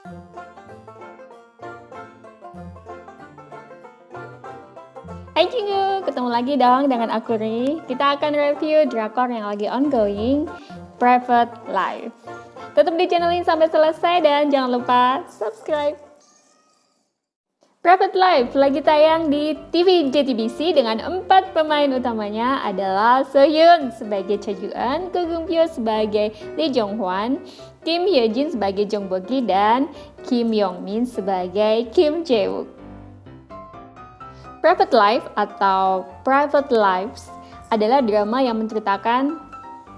Hai Cinggu, ketemu lagi dong dengan aku Ri. Kita akan review drakor yang lagi ongoing, Private Life. Tetap di channel ini sampai selesai dan jangan lupa subscribe. Private Life lagi tayang di TV JTBC dengan 4 pemain utamanya adalah Seohyun sebagai Chae-Eun, Ko Geum-pyo sebagai Lee Jong-hwan, Kim Hye-jin sebagai Jong Bo-ki, dan Kim Yong-min sebagai Kim Jae-wook. Private Life atau Private Lives adalah drama yang menceritakan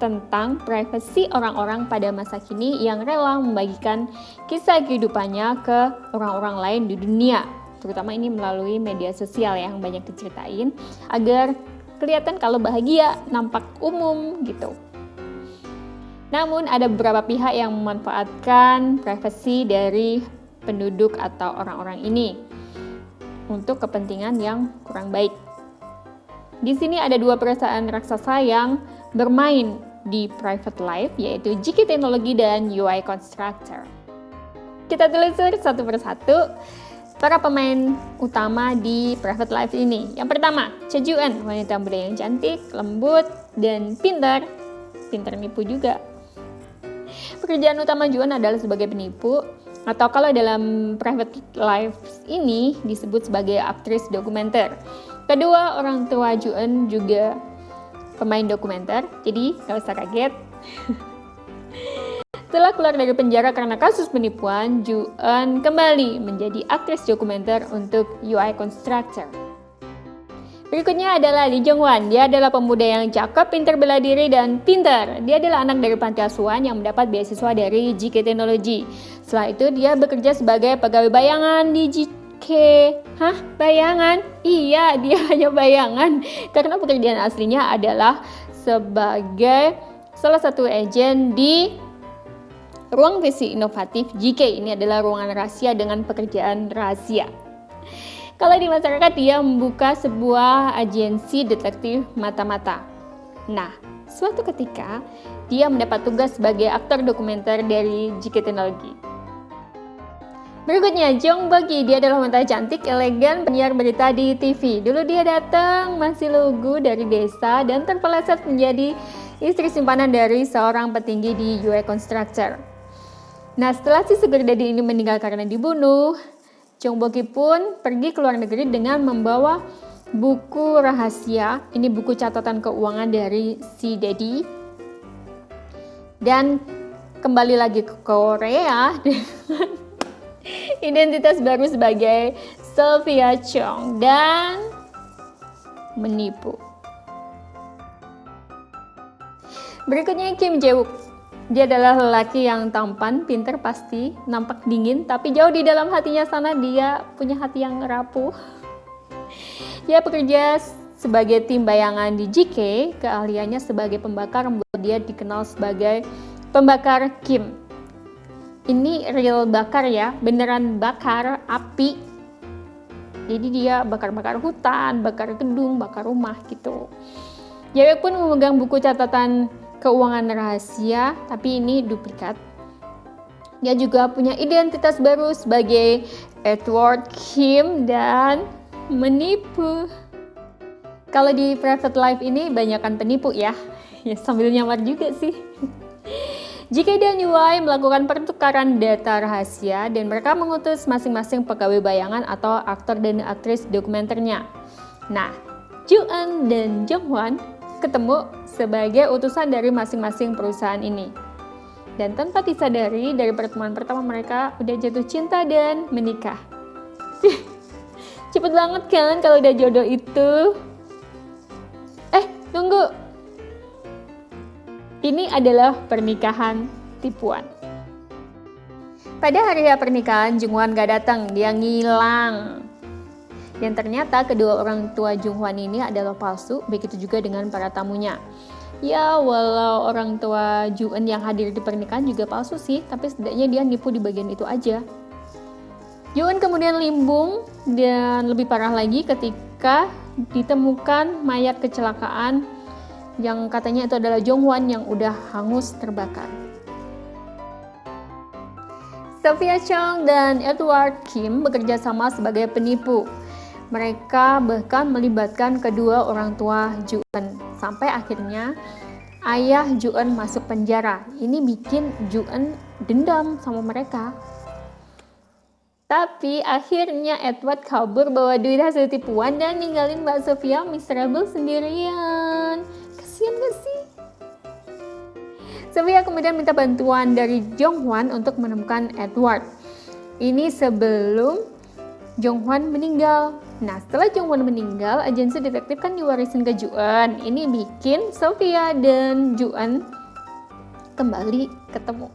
tentang privasi orang-orang pada masa kini yang rela membagikan kisah kehidupannya ke orang-orang lain di dunia. Terutama ini melalui media sosial yang banyak diceritain agar kelihatan kalau bahagia, nampak umum gitu. Namun ada beberapa pihak yang memanfaatkan privasi dari penduduk atau orang-orang ini untuk kepentingan yang kurang baik. Di sini ada 2 perusahaan raksasa yang bermain di Private Life, yaitu JK Technology dan UI Constructor. Kita telusuri satu persatu para pemain utama di Private Life ini. Yang pertama, Chae-Eun, wanita muda yang cantik, lembut, dan pintar nipu juga. Pekerjaan utama Ju-eun adalah sebagai penipu, atau kalau dalam Private Life ini disebut sebagai aktris dokumenter. Kedua orang tua Ju-eun juga pemain dokumenter, jadi gak usah kaget. Setelah keluar dari penjara karena kasus penipuan, Ju-eun kembali menjadi aktris dokumenter untuk UI Constructor. Berikutnya adalah Lee Jong-hwan. Dia adalah pemuda yang cakep, pintar bela diri, dan pintar. Dia adalah anak dari panti asuhan yang mendapat beasiswa dari JK Technology. Setelah itu dia bekerja sebagai pegawai bayangan di JK. Hah? Bayangan? Iya, dia hanya bayangan. Karena pekerjaan aslinya adalah sebagai salah satu agen di ruang visi inovatif JK. Ini adalah ruangan rahasia dengan pekerjaan rahasia. Kalau di masyarakat dia membuka sebuah agensi detektif mata-mata. Nah, suatu ketika dia mendapat tugas sebagai aktor dokumenter dari JK Technology. Berikutnya, Jong Bo-ki. Dia adalah wanita cantik, elegan, penyiar berita di TV. Dulu dia datang masih lugu dari desa dan terpeleset menjadi istri simpanan dari seorang petinggi di UI Constructor. Nah, setelah si sugar daddy ini meninggal karena dibunuh, Jong Bo-ki pun pergi ke luar negeri dengan membawa buku rahasia. Ini buku catatan keuangan dari si daddy. Dan kembali lagi ke Korea dengan identitas baru sebagai Sylvia Chong dan menipu. Berikutnya Kim Jae-wook. Dia adalah lelaki yang tampan, pintar pasti, nampak dingin, tapi jauh di dalam hatinya sana dia punya hati yang rapuh. Dia bekerja sebagai tim bayangan di JK, keahliannya sebagai pembakar membuat dia dikenal sebagai pembakar Kim. Ini real bakar ya, beneran bakar api. Jadi dia bakar-bakar hutan, bakar gedung, bakar rumah gitu. Jae pun memegang buku catatan keuangan rahasia, tapi ini duplikat. Dia juga punya identitas baru sebagai Edward Kim dan menipu. Kalau di Private Life ini banyakan penipu ya. Ya sambil nyamar juga sih. JK dan UI melakukan pertukaran data rahasia dan mereka mengutus masing-masing pegawai bayangan atau aktor dan aktris dokumenternya. Nah, Ju-eun dan Jong-hwan ketemu sebagai utusan dari masing-masing perusahaan ini. Dan tanpa disadari, dari pertemuan pertama mereka udah jatuh cinta dan menikah. Cepet banget kan kalau udah jodoh itu. Tunggu. Ini adalah pernikahan tipuan. Pada hari pernikahan, Jung-hwan gak datang, dia ngilang. Dan ternyata kedua orang tua Jung-hwan ini adalah palsu, begitu juga dengan para tamunya. Ya, walau orang tua Ju-eun yang hadir di pernikahan juga palsu sih, tapi setidaknya dia nipu di bagian itu aja. Ju-eun kemudian limbung dan lebih parah lagi ketika ditemukan mayat kecelakaan yang katanya itu adalah Jong-hwan yang udah hangus terbakar. Sophia Chang dan Edward Kim bekerja sama sebagai penipu. Mereka bahkan melibatkan kedua orang tua Ju-eun. Sampai akhirnya ayah Ju-eun masuk penjara. Ini bikin Ju-eun dendam sama mereka. Tapi akhirnya Edward kabur bawa duit hasil tipuan dan ninggalin Mbak Sophia miserable sendirian. Kasian gak sih? Sophia kemudian minta bantuan dari Jong-hwan untuk menemukan Edward. Ini sebelum Jong-hwan meninggal. Nah, setelah Jong-hwan meninggal, agensi detektif kan diwarisin ke Ju-eun. Ini bikin Sophia dan Ju-eun kembali ketemu.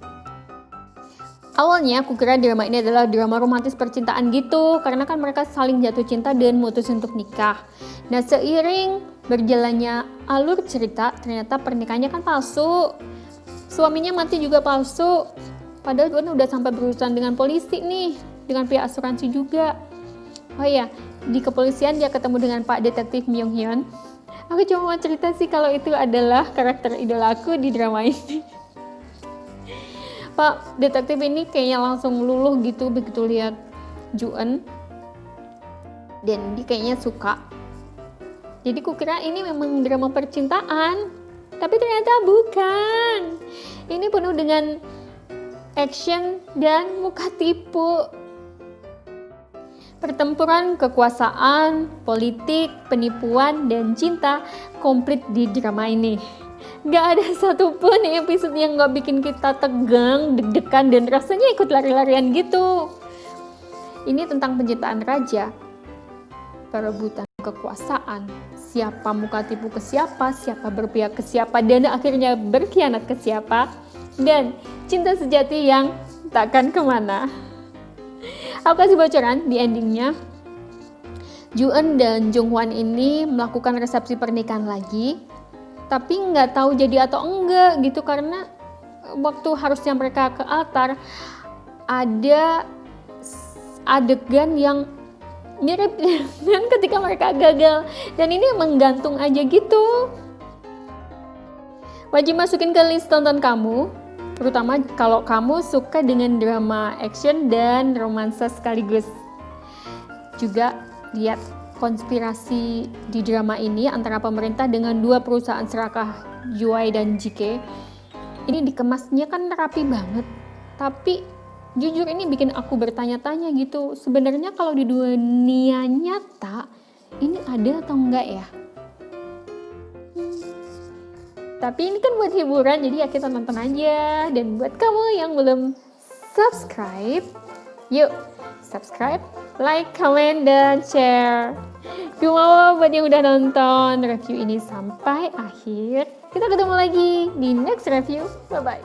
Awalnya aku kira drama ini adalah drama romantis percintaan gitu, karena kan mereka saling jatuh cinta dan mutus untuk nikah. Nah, seiring berjalannya alur cerita, ternyata pernikahannya kan palsu. Suaminya mati juga palsu. Padahal Ju-eun udah sampai berurusan dengan polisi nih, dengan pihak asuransi juga. Oh iya, di kepolisian dia ketemu dengan Pak Detektif Myung Hyun. Aku cuma mau cerita sih kalau itu adalah karakter idolaku di drama ini. Pak Detektif ini kayaknya langsung luluh gitu begitu lihat Ju-eun. Dan dia kayaknya suka. Jadi kukira ini memang drama percintaan. Tapi ternyata bukan. Ini penuh dengan action dan muka tipu. Pertempuran kekuasaan, politik, penipuan, dan cinta komplit di drama ini. Gak ada satupun episode yang gak bikin kita tegang, deg-degan, dan rasanya ikut lari-larian gitu. Ini tentang pencintaan raja, perebutan kekuasaan, siapa muka tipu ke siapa berpihak ke siapa, dan akhirnya berkhianat ke siapa, dan cinta sejati yang takkan kemana. Aku kasih bocoran di endingnya. Ju-eun dan Jong-hwan ini melakukan resepsi pernikahan lagi, tapi nggak tahu jadi atau enggak gitu, karena waktu harusnya mereka ke altar ada adegan yang mirip dengan ketika mereka gagal, dan ini emang gantung aja gitu. Wajib masukin ke list tonton kamu, terutama kalau kamu suka dengan drama action dan romansa sekaligus. Juga lihat konspirasi di drama ini antara pemerintah dengan dua perusahaan serakah Juai dan JK. Ini dikemasnya kan rapi banget, tapi jujur ini bikin aku bertanya-tanya gitu, sebenarnya kalau di dunia nyata ini ada atau enggak ya? Tapi ini kan buat hiburan, jadi ya kita nonton aja. Dan buat kamu yang belum subscribe, yuk subscribe, like, comment, dan share. Gumawa buat yang udah nonton review ini sampai akhir. Kita ketemu lagi di next review. Bye-bye.